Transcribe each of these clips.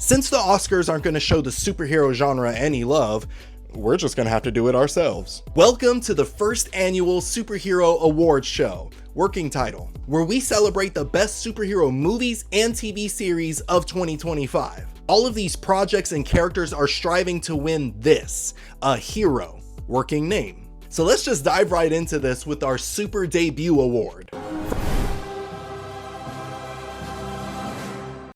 Since the Oscars aren't going to show the superhero genre any love, we're just going to have to do it ourselves. Welcome to the first annual Superhero Awards Show, working title, where we celebrate the best superhero movies and TV series of 2025. All of these projects and characters are striving to win this, a hero, working name. So let's just dive right into this with our Super Debut Award.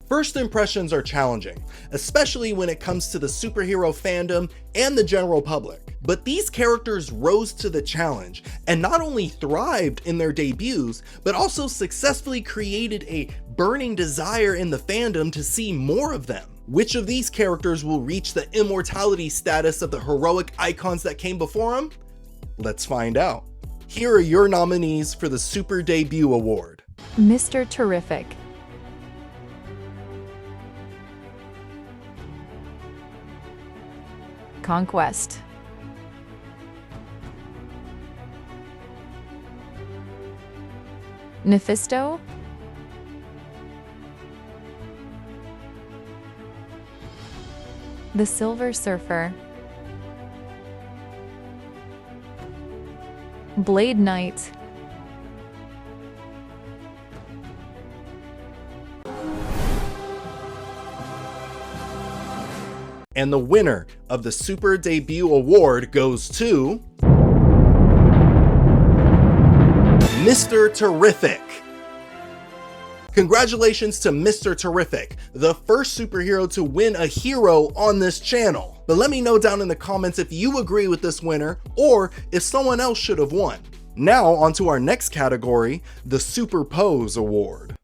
First impressions are challenging, especially when it comes to the superhero fandom and the general public. But these characters rose to the challenge and not only thrived in their debuts, but also successfully created a burning desire in the fandom to see more of them. Which of these characters will reach the immortality status of the heroic icons that came before them? Let's find out. Here are your nominees for the Super Debut Award. Mr. Terrific. Conquest. Mephisto. The Silver Surfer. Blade Knight. And the winner of the Super Debut Award goes to Mr. Terrific. Congratulations to Mr. Terrific, the first superhero to win a hero on this channel. But let me know down in the comments if you agree with this winner or if someone else should have won. Now on to our next category, the Super Pose Award.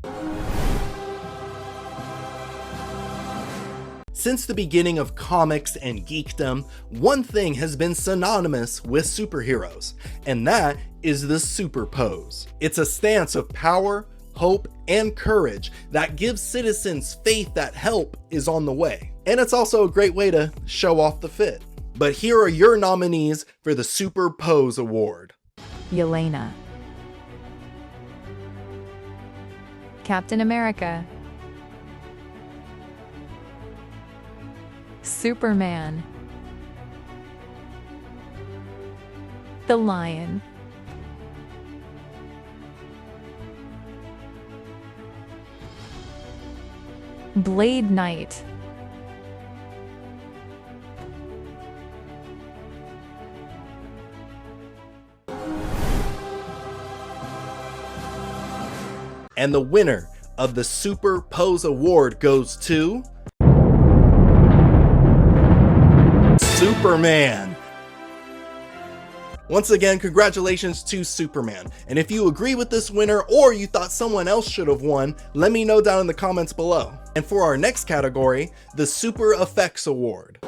Since the beginning of comics and geekdom, one thing has been synonymous with superheroes, and that is the super pose. It's a stance of power, hope, and courage that gives citizens faith that help is on the way. And it's also a great way to show off the fit. But here are your nominees for the Super Pose Award. Yelena. Captain America. Superman. The Lion. Blade Knight. And the winner of the Super Pose Award goes to Superman. Once again, congratulations to Superman. And if you agree with this winner or you thought someone else should have won, let me know down in the comments below. And for our next category, the Super Effects Award.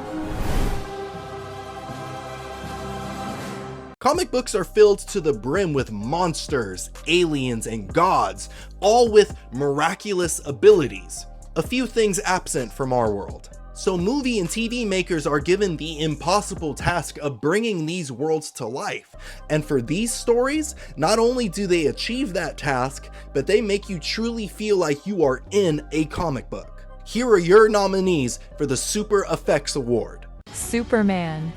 Comic books are filled to the brim with monsters, aliens, and gods, all with miraculous abilities. A few things absent from our world. So movie and TV makers are given the impossible task of bringing these worlds to life. And for these stories, not only do they achieve that task, but they make you truly feel like you are in a comic book. Here are your nominees for the Super Effects Award. Superman.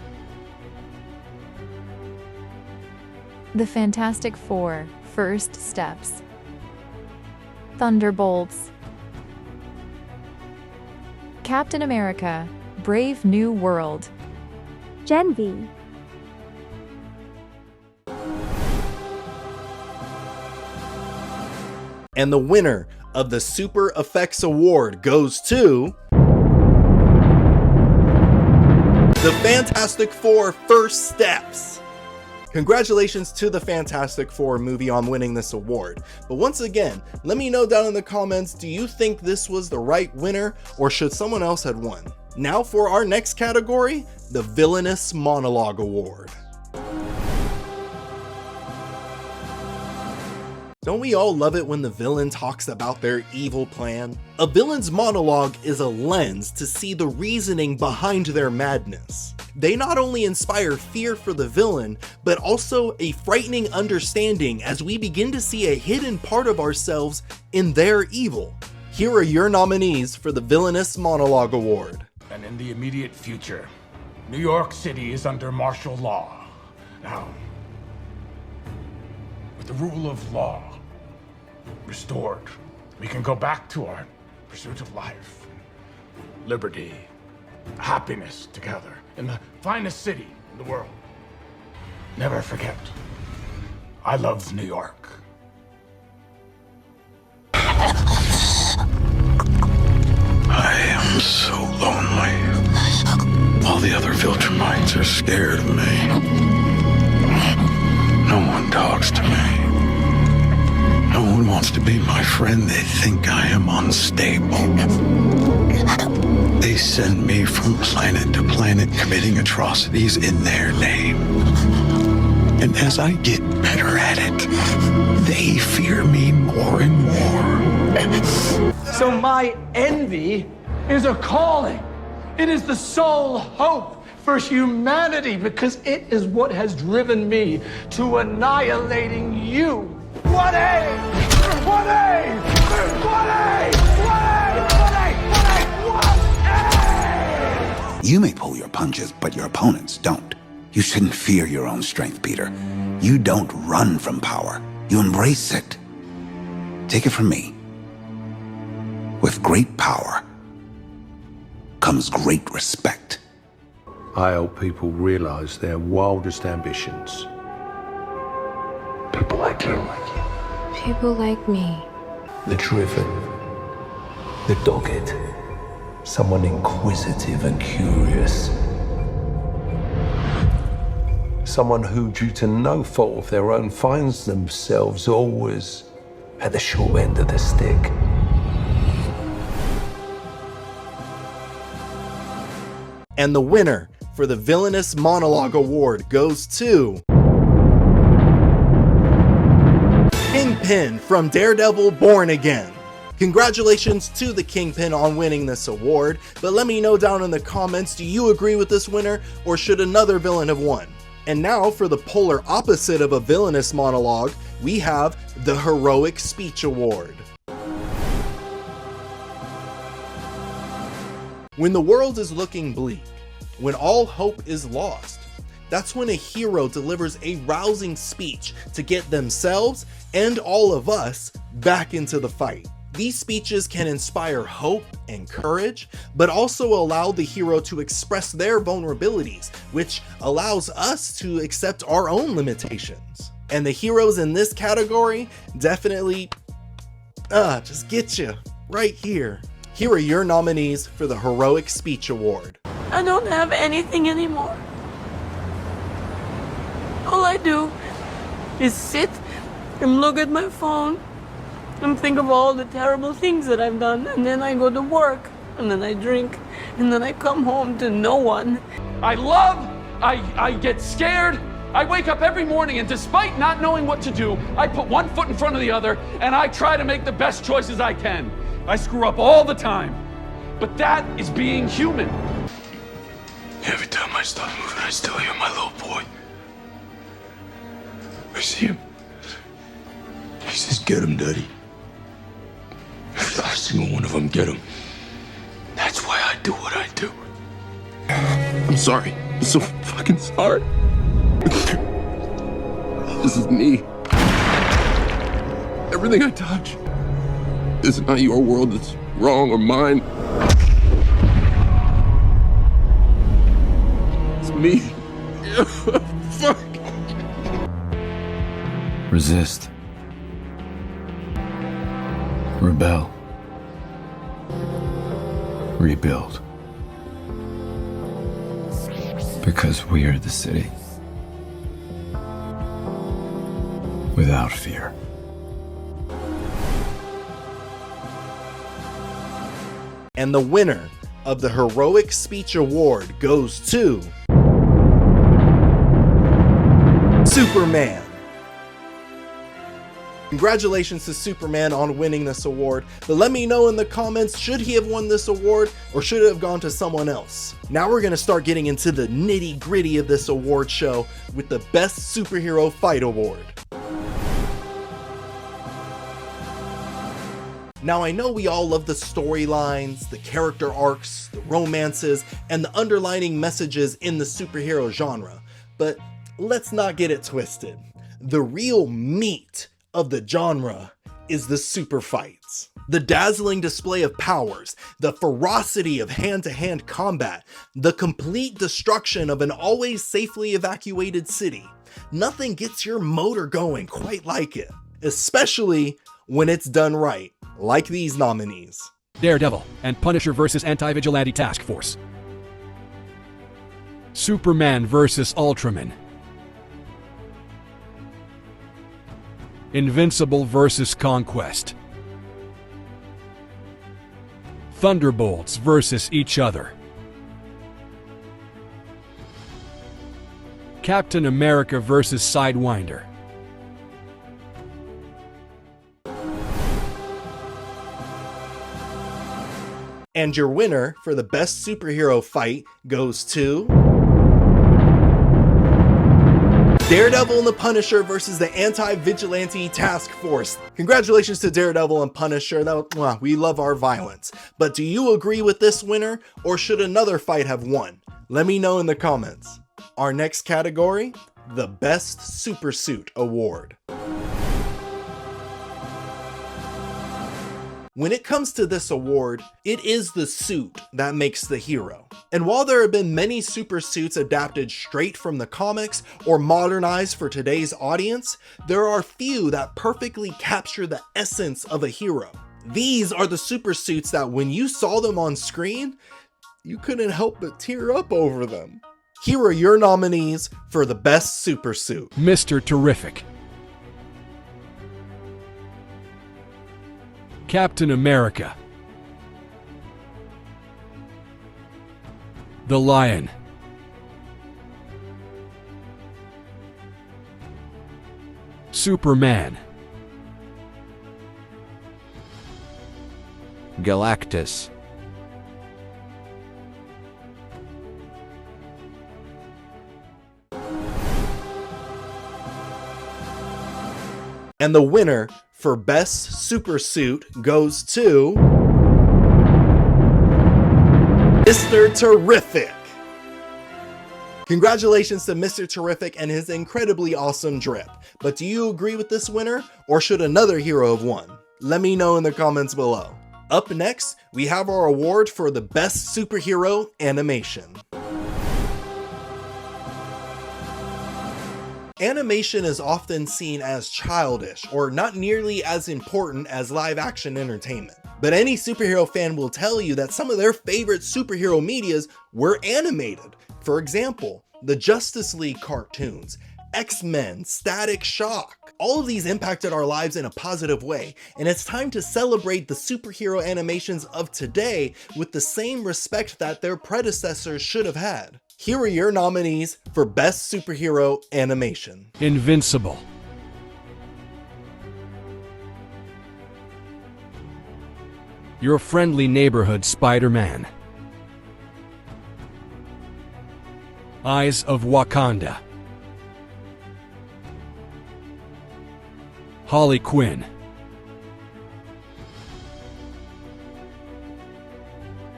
The Fantastic Four, First Steps. Thunderbolts. Captain America, Brave New World. Gen V. And the winner of the Super Effects Award goes to the Fantastic Four First Steps. Congratulations to the Fantastic Four movie on winning this award. But once again, let me know down in the comments, do you think this was the right winner or should someone else have won? Now for our next category, the Villainous Monologue Award. Don't we all love it when the villain talks about their evil plan? A villain's monologue is a lens to see the reasoning behind their madness. They not only inspire fear for the villain, but also a frightening understanding as we begin to see a hidden part of ourselves in their evil. Here are your nominees for the Villainous Monologue Award. And in the immediate future, New York City is under martial law. Now, with the rule of law restored, we can go back to our pursuit of life, liberty, happiness together in the finest city in the world. Never forget, I love New York. I am so lonely. All the other Viltrumites are scared of me. No one talks to me. No one wants to be my friend. They think I am unstable. They send me from planet to planet committing atrocities in their name. And as I get better at it, they fear me more and more. So my envy is a calling. It is the sole hope for humanity because it is what has driven me to annihilating you. What a! What a! What a! What a! What a! What a! You may pull your punches, but your opponents don't. You shouldn't fear your own strength, Peter. You don't run from power. You embrace it. Take it from me. With great power comes great respect. I help people realize their wildest ambitions. People like you. People like me. The driven. The dogged. Someone inquisitive and curious. Someone who, due to no fault of their own, finds themselves always at the short end of the stick. And the winner for the Villainous Monologue Award goes to Kingpin from Daredevil Born Again. Congratulations to the Kingpin on winning this award, but let me know down in the comments, do you agree with this winner or should another villain have won? And now for the polar opposite of a villainous monologue, we have the Heroic Speech Award. When the world is looking bleak, when all hope is lost, that's when a hero delivers a rousing speech to get themselves and all of us back into the fight. These speeches can inspire hope and courage, but also allow the hero to express their vulnerabilities, which allows us to accept our own limitations. And the heroes in this category definitely just get you right here. Here are your nominees for the Heroic Speech Award. I don't have anything anymore. All I do is sit and look at my phone and think of all the terrible things that I've done, and then I go to work, and then I drink, and then I come home to no one. I get scared. I wake up every morning and despite not knowing what to do, I put one foot in front of the other and I try to make the best choices I can. I screw up all the time, but that is being human. Every time I stop moving, I still hear my little boy. I see him. He says, "Get him, Daddy." Every last single one of them, get him. That's why I do what I do. I'm sorry. I'm so fucking sorry. This is me. Everything I touch. This is not your world that's wrong or mine. It's me. Fuck. Resist. Rebel. Rebuild. Because we are the city. Without fear. And the winner of the Heroic Speech Award goes to Superman. Congratulations to Superman on winning this award, but let me know in the comments, should he have won this award or should it have gone to someone else? Now we're going to start getting into the nitty gritty of this award show with the Best Superhero Fight Award. Now I know we all love the storylines, the character arcs, the romances, and the underlining messages in the superhero genre, but let's not get it twisted. The real meat of the genre is the super fights. The dazzling display of powers, the ferocity of hand-to-hand combat, the complete destruction of an always safely evacuated city. Nothing gets your motor going quite like it, especially when it's done right, like these nominees. Daredevil and Punisher vs. Anti-Vigilante Task Force. Superman vs. Ultraman. Invincible vs. Conquest. Thunderbolts versus each other. Captain America vs. Sidewinder. And your winner for the best superhero fight goes to Daredevil and the Punisher versus the Anti-Vigilante Task Force. Congratulations to Daredevil and Punisher. We love our violence. But do you agree with this winner, or should another fight have won? Let me know in the comments. Our next category, the Best Supersuit Award. When it comes to this award, it is the suit that makes the hero. And while there have been many super suits adapted straight from the comics or modernized for today's audience, there are few that perfectly capture the essence of a hero. These are the super suits that when you saw them on screen, you couldn't help but tear up over them. Here are your nominees for the best super suit. Mr. Terrific. Captain America. The Lion. Superman. Galactus. And the winner for best supersuit goes to Mr. Terrific. Congratulations to Mr. Terrific and his incredibly awesome drip. But do you agree with this winner, or should another hero have won? Let me know in the comments below. Up next, we have our award for the best superhero animation. Animation is often seen as childish or not nearly as important as live action entertainment. But any superhero fan will tell you that some of their favorite superhero medias were animated. For example, the Justice League cartoons, X-Men, Static Shock. All of these impacted our lives in a positive way, and it's time to celebrate the superhero animations of today with the same respect that their predecessors should have had. Here are your nominees for Best Superhero Animation. Invincible. Your Friendly Neighborhood Spider-Man. Eyes of Wakanda. Harley Quinn.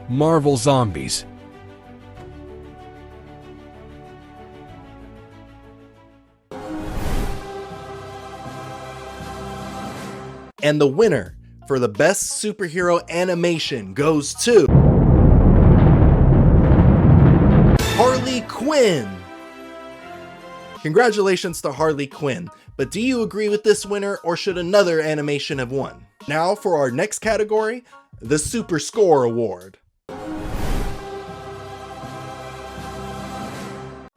Marvel Zombies. And the winner for the best superhero animation goes to Harley Quinn. Congratulations to Harley Quinn, but do you agree with this winner, or should another animation have won? Now for our next category, the Super Score Award.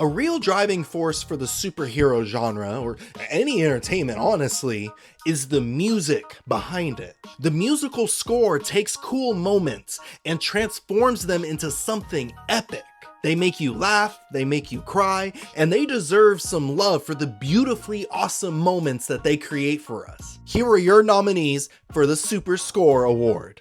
A real driving force for the superhero genre, or any entertainment honestly, is the music behind it. The musical score takes cool moments and transforms them into something epic. They make you laugh, they make you cry, and they deserve some love for the beautifully awesome moments that they create for us. Here are your nominees for the Super Score Award.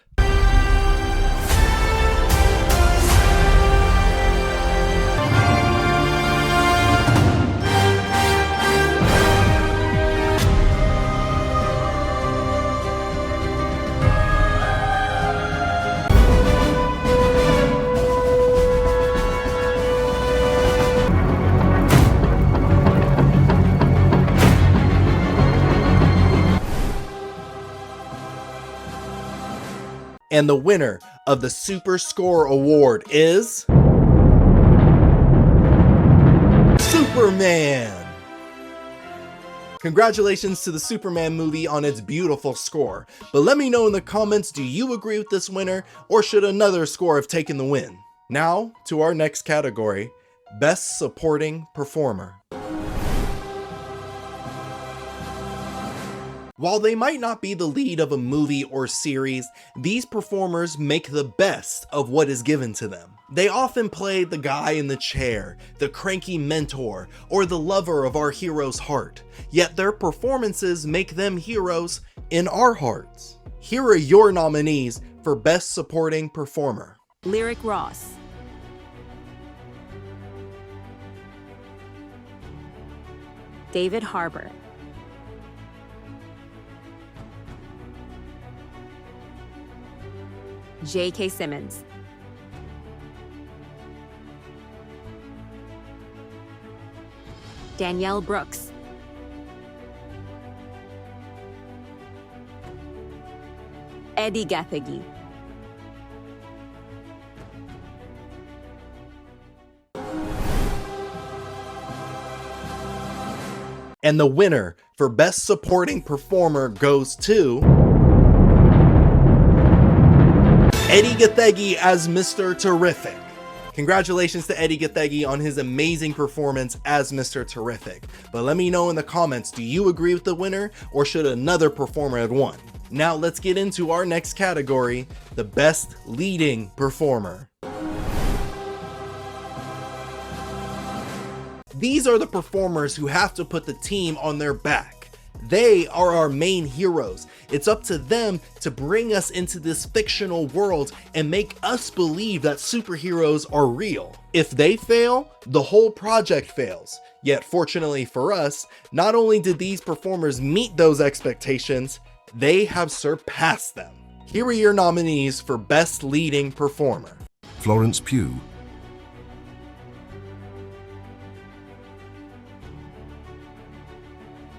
And the winner of the Super Score Award is Superman. Congratulations to the Superman movie on its beautiful score, but let me know in the comments, do you agree with this winner, or should another score have taken the win? Now, to our next category, Best Supporting Performer. While they might not be the lead of a movie or series, these performers make the best of what is given to them. They often play the guy in the chair, the cranky mentor, or the lover of our hero's heart, yet their performances make them heroes in our hearts. Here are your nominees for Best Supporting Performer. Lyric Ross, David Harbour, J.K. Simmons, Danielle Brooks, Eddie Gathegi, And the winner for Best Supporting Performer goes to Eddie Gathegi as Mr. Terrific. Congratulations to Eddie Gathegi on his amazing performance as Mr. Terrific. But let me know in the comments, do you agree with the winner, or should another performer have won? Now let's get into our next category, the Best Leading Performer. These are the performers who have to put the team on their back. They are our main heroes. It's up to them to bring us into this fictional world and make us believe that superheroes are real. If they fail, the whole project fails. Yet fortunately for us, not only did these performers meet those expectations, they have surpassed them. Here are your nominees for Best Leading Performer. Florence Pugh,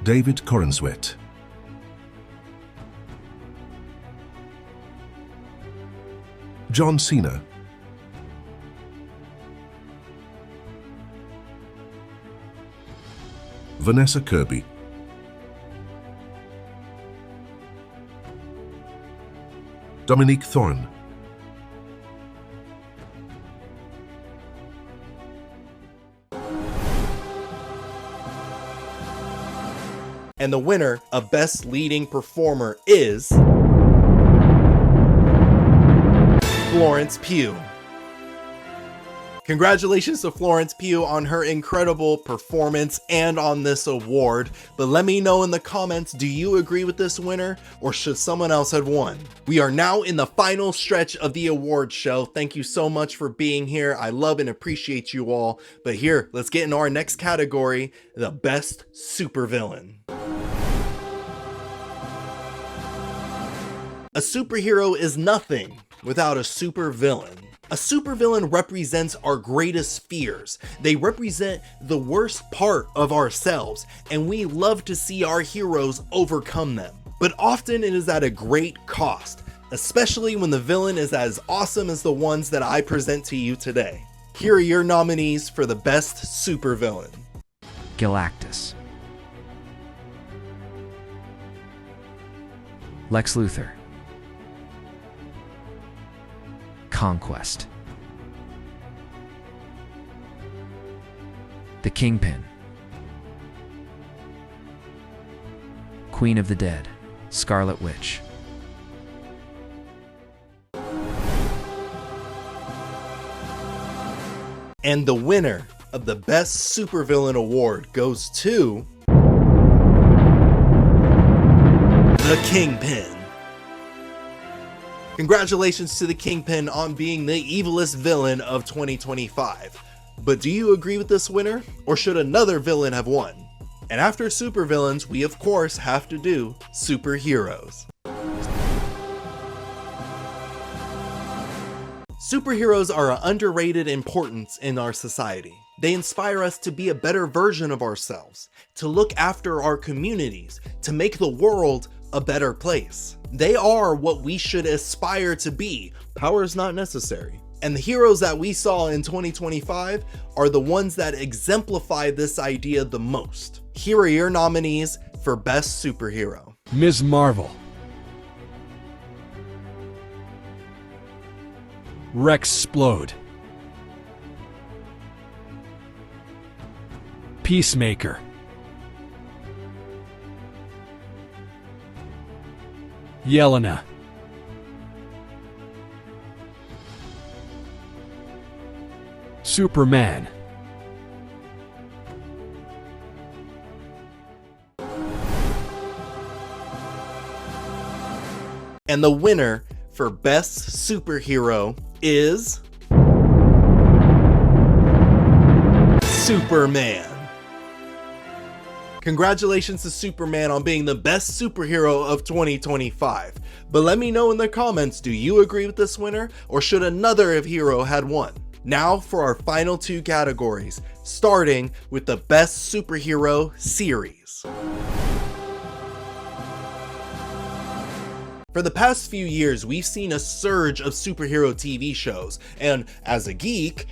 David Corenswet, John Cena, Vanessa Kirby, Dominique Thorne, And the winner of Best Leading Performer is Florence Pugh. Congratulations to Florence Pugh on her incredible performance and on this award, but let me know in the comments, do you agree with this winner, or should someone else have won? We are now in the final stretch of the award show. Thank you so much for being here. I love and appreciate you all, but here, let's get into our next category, the Best Supervillain. A superhero is nothing without a supervillain. A supervillain represents our greatest fears. They represent the worst part of ourselves, and we love to see our heroes overcome them. But often it is at a great cost, especially when the villain is as awesome as the ones that I present to you today. Here are your nominees for the Best Supervillain. Galactus, Lex Luthor, Conquest, the Kingpin, Queen of the Dead, Scarlet Witch. And the winner of the Best Supervillain Award goes to the Kingpin. Congratulations to the Kingpin on being the evilest villain of 2025. But do you agree with this winner, or should another villain have won? And after supervillains, we of course have to do superheroes. Superheroes are an underrated importance in our society. They inspire us to be a better version of ourselves, to look after our communities, to make the world a better place. They are what we should aspire to be. Power is not necessary. And the heroes that we saw in 2025 are the ones that exemplify this idea the most. Here are your nominees for Best Superhero. Ms. Marvel, Rexplode, Peacemaker, Yelena, Superman, And the winner for Best Superhero is Superman. Congratulations to Superman on being the best superhero of 2025. But let me know in the comments, do you agree with this winner, or should another hero had won? Now for our final two categories, starting with the Best Superhero Series. For the past few years, we've seen a surge of superhero TV shows, and as a geek,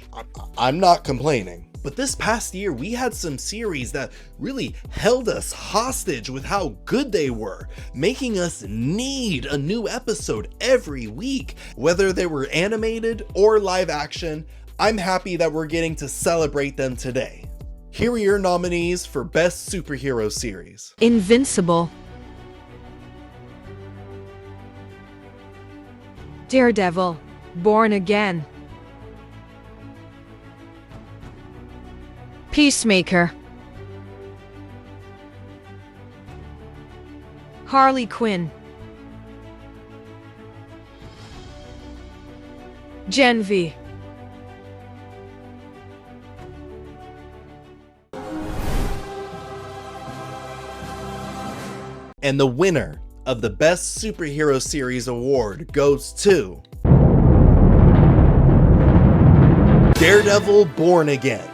I'm not complaining. But this past year, we had some series that really held us hostage with how good they were, making us need a new episode every week. Whether they were animated or live action, I'm happy that we're getting to celebrate them today. Here are your nominees for Best Superhero Series. Invincible, Daredevil, Born Again, Peacemaker, Harley Quinn, Gen V, And the winner of the Best Superhero Series award goes to Daredevil Born Again.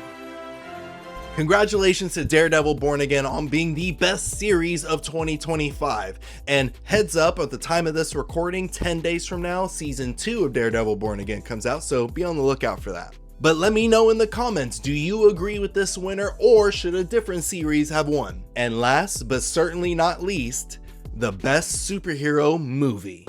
Congratulations to Daredevil Born Again on being the best series of 2025. And heads up, at the time of this recording, 10 days from now, season 2 of Daredevil Born Again comes out, so be on the lookout for that. But let me know in the comments, do you agree with this winner, or should a different series have won? And last but certainly not least, the Best Superhero Movie.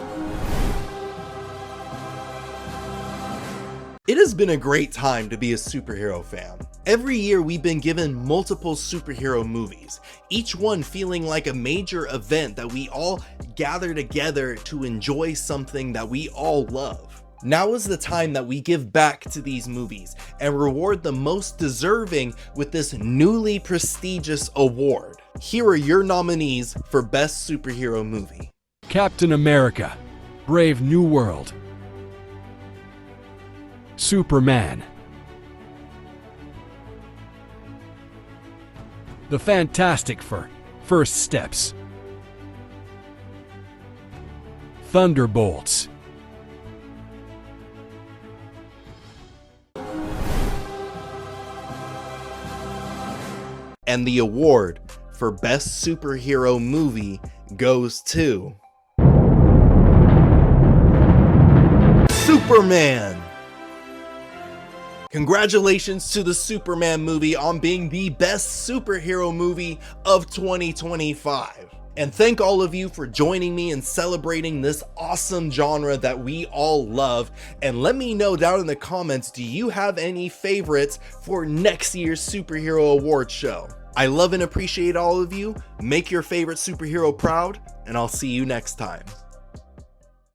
It has been a great time to be a superhero fan. Every year we've been given multiple superhero movies, each one feeling like a major event that we all gather together to enjoy something that we all love. Now is the time that we give back to these movies and reward the most deserving with this newly prestigious award. Here are your nominees for Best Superhero Movie. Captain America, Brave New World, Superman, The Fantastic Four, First Steps, Thunderbolts, And the award for Best Superhero Movie goes to Superman. Congratulations to the Superman movie on being the best superhero movie of 2025. And thank all of you for joining me in celebrating this awesome genre that we all love. And let me know down in the comments, do you have any favorites for next year's Superhero Awards show? I love and appreciate all of you. Make your favorite superhero proud, and I'll see you next time.